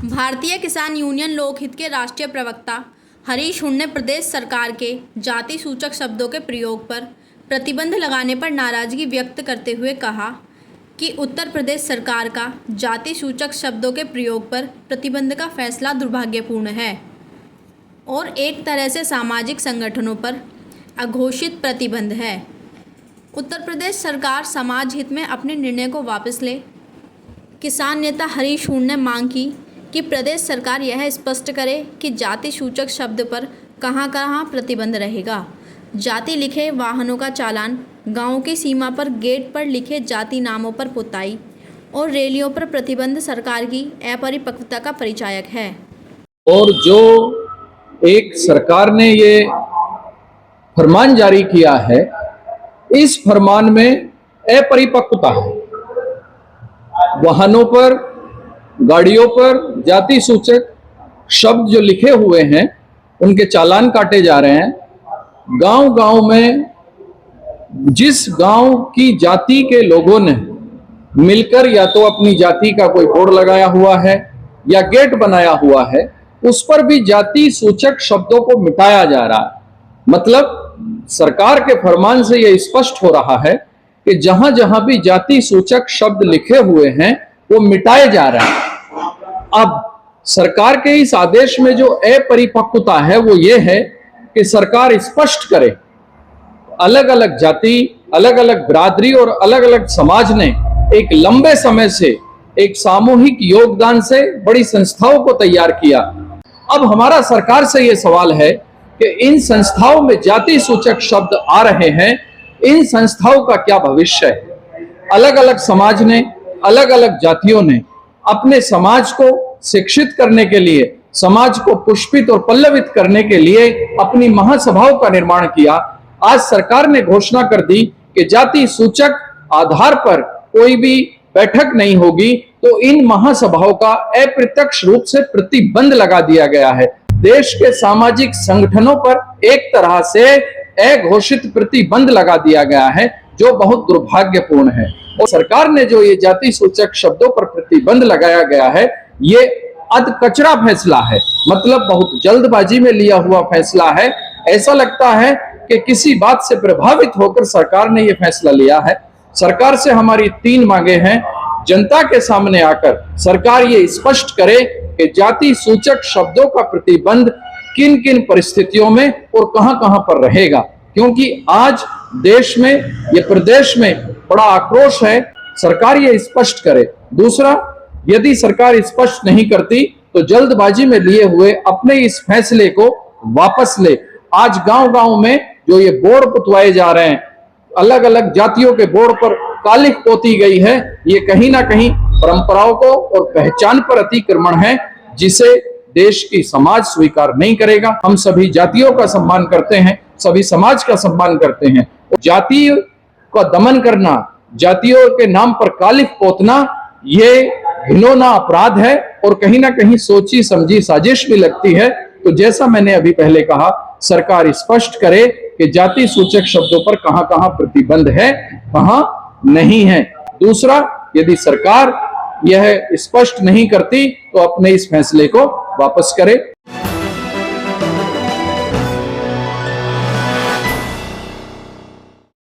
भारतीय किसान यूनियन लोकहित के राष्ट्रीय प्रवक्ता हरीश हुड्डा ने प्रदेश सरकार के जाति सूचक शब्दों के प्रयोग पर प्रतिबंध लगाने पर नाराजगी व्यक्त करते हुए कहा कि उत्तर प्रदेश सरकार का जाति सूचक शब्दों के प्रयोग पर प्रतिबंध का फैसला दुर्भाग्यपूर्ण है और एक तरह से सामाजिक संगठनों पर अघोषित प्रतिबंध है। उत्तर प्रदेश सरकार समाज हित में अपने निर्णय को वापस ले। किसान नेता हरीश हुड्डा ने मांग की कि प्रदेश सरकार यह स्पष्ट करे कि जाति सूचक शब्द पर कहां कहां प्रतिबंध रहेगा। जाति लिखे वाहनों का चालान, गांवों की सीमा पर गेट पर लिखे जाति नामों पर पुताई और रैलियों पर प्रतिबंध सरकार की अपरिपक्वता का परिचायक है। और जो एक सरकार ने ये फरमान जारी किया है, इस फरमान में अपरिपक्वता है। वाहनों पर, गाड़ियों पर जाति सूचक शब्द जो लिखे हुए हैं उनके चालान काटे जा रहे हैं। गांव-गांव में जिस गांव की जाति के लोगों ने मिलकर या तो अपनी जाति का कोई बोर्ड लगाया हुआ है या गेट बनाया हुआ है, उस पर भी जाति सूचक शब्दों को मिटाया जा रहा है। मतलब सरकार के फरमान से यह स्पष्ट हो रहा है कि जहां जहां भी जाति सूचक शब्द लिखे हुए हैं वो मिटाए जा रहे हैं। अब सरकार के इस आदेश में जो अपरिपक्वता है वो ये है कि सरकार स्पष्ट करे, अलग अलग जाति, अलग अलग बिरादरी और अलग अलग समाज ने एक लंबे समय से एक सामूहिक योगदान से बड़ी संस्थाओं को तैयार किया। अब हमारा सरकार से यह सवाल है कि इन संस्थाओं में जाति सूचक शब्द आ रहे हैं, इन संस्थाओं का क्या भविष्य है। अलग अलग समाज ने, अलग अलग जातियों ने अपने समाज को शिक्षित करने के लिए, समाज को पुष्पित और पल्लवित करने के लिए अपनी महासभाओं का निर्माण किया। आज सरकार ने घोषणा कर दी कि जाति सूचक आधार पर कोई भी बैठक नहीं होगी, तो इन महासभाओं का अप्रत्यक्ष रूप से प्रतिबंध लगा दिया गया है। देश के सामाजिक संगठनों पर एक तरह से अघोषित प्रतिबंध लगा दिया गया है, जो बहुत दुर्भाग्यपूर्ण है। और सरकार ने जो ये जाति सूचक शब्दों पर प्रतिबंध लगाया गया है, ये अधकचरा फैसला है। मतलब बहुत जल्दबाजी में लिया हुआ फैसला है। ऐसा लगता है कि किसी बात से प्रभावित होकर सरकार ने ये फैसला लिया है। सरकार से हमारी 3 मांगे हैं। जनता के सामने आकर सरकार ये स्पष्ट करे कि जाति सूचक शब्दों का प्रतिबंध किन किन परिस्थितियों में और कहां कहां पर रहेगा, क्योंकि आज देश में, ये प्रदेश में बड़ा आक्रोश है। सरकार ये स्पष्ट करे। दूसरा, यदि सरकार स्पष्ट नहीं करती तो जल्दबाजी में लिए हुए अपने इस फैसले को वापस ले। आज गांव-गांव में जो ये बोर्ड पुतवाए जा रहे हैं, अलग अलग जातियों के बोर्ड पर कालिख पोती गई है, ये कहीं ना कहीं परंपराओं को और पहचान पर अतिक्रमण है, जिसे देश की समाज स्वीकार नहीं करेगा। हम सभी जातियों का सम्मान करते हैं, सभी समाज का सम्मान करते हैं। जाति का दमन करना, जातियों के नाम पर कालिख पोतना, ये घिनौना अपराध है और कहीं ना कहीं सोची समझी साजिश भी लगती है। तो जैसा मैंने अभी पहले कहा, सरकार स्पष्ट करे कि जाति सूचक शब्दों पर कहां कहां प्रतिबंध है, कहां नहीं है। दूसरा, यदि सरकार यह स्पष्ट नहीं करती तो अपने इस फैसले को वापस करे।